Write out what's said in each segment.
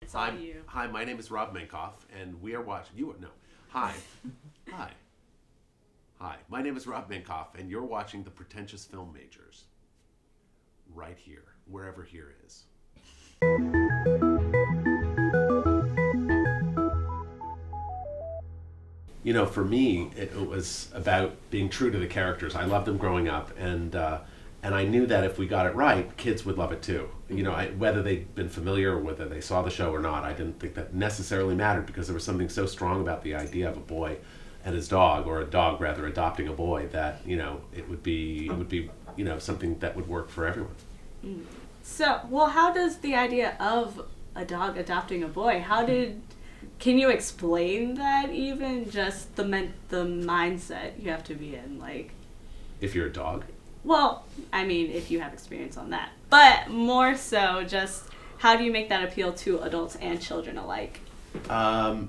It's all you. Hi, my name is Rob Minkoff, and we are watching. Hi. Hi. Hi, my name is Rob Minkoff, and you're watching the Pretentious Film Majors. Right here, wherever here is. For me, it was about being true to the characters. I loved them growing up, and I knew that if we got it right, kids would love it too. Whether they'd been familiar or whether they saw the show or not, I didn't think that necessarily mattered because there was something so strong about the idea of a boy and his dog, or a dog rather, adopting a boy, that it would be something that would work for everyone. So, how does the idea of a dog adopting a boy? Can you explain that? Even just the mindset you have to be in, like. If you're a dog. Well, I mean, if you have experience on that. But more so, just how do you make that appeal to adults and children alike? I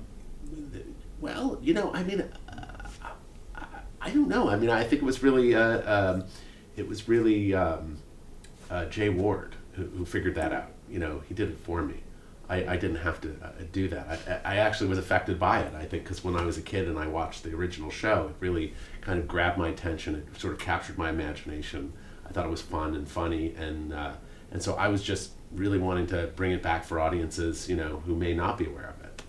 don't know. I think it was really Jay Ward who figured that out. He did it for me. I didn't have to do that. I actually was affected by it, I think, because when I was a kid and I watched the original show, it really kind of grabbed my attention. It sort of captured my imagination. I thought it was fun and funny, and so I was just really wanting to bring it back for audiences, who may not be aware of it.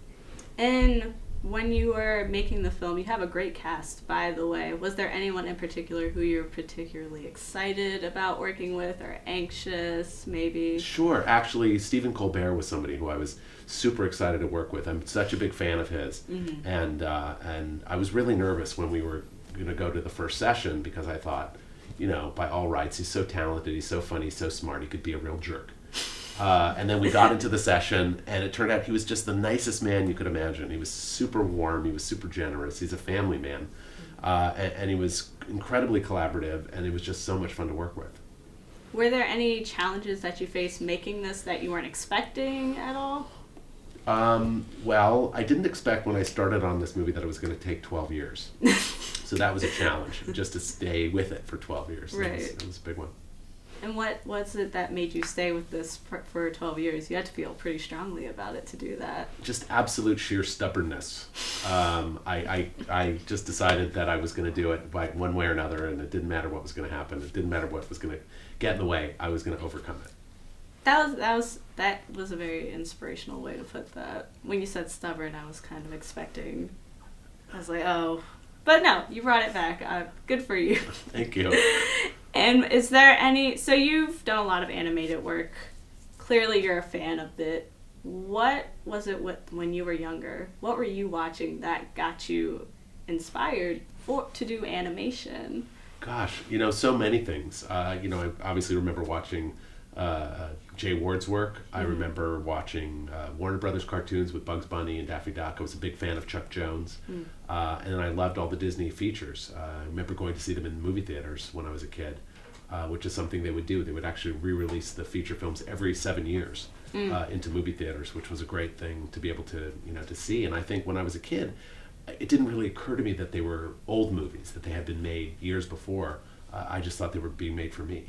And when you were making the film, you have a great cast, by the way. Was there anyone in particular who you're particularly excited about working with, or anxious, maybe? Sure. Actually, Stephen Colbert was somebody who I was super excited to work with. I'm such a big fan of his. Mm-hmm. And I was really nervous when we were going to go to the first session because I thought, by all rights, he's so talented, he's so funny, he's so smart, he could be a real jerk. And then we got into the session, and it turned out he was just the nicest man you could imagine. He was super warm, he was super generous, he's a family man, and he was incredibly collaborative, and it was just so much fun to work with. Were there any challenges that you faced making this that you weren't expecting at all? Well, I didn't expect when I started on this movie that it was going to take 12 years. So that was a challenge, just to stay with it for 12 years. Right. That was a big one. And what was it that made you stay with this for 12 years? You had to feel pretty strongly about it to do that. Just absolute sheer stubbornness. I just decided that I was going to do it by one way or another, and it didn't matter what was going to happen. It didn't matter what was going to get in the way. I was going to overcome it. That was a very inspirational way to put that. When you said stubborn, I was kind of expecting. I was like, oh, but no, you brought it back. Good for you. Thank you. And is there any, so you've done a lot of animated work. Clearly you're a fan of it. What was it when you were younger? What were you watching that got you inspired to do animation? Gosh, so many things. I obviously remember watching Jay Ward's work. I remember watching Warner Brothers cartoons with Bugs Bunny and Daffy Duck. I was a big fan of Chuck Jones. And I loved all the Disney features. I remember going to see them in movie theaters when I was a kid, which is something they would do. They would actually re-release the feature films every 7 years into movie theaters, which was a great thing to be able to, to see. And I think when I was a kid, it didn't really occur to me that they were old movies, that they had been made years before. I just thought they were being made for me.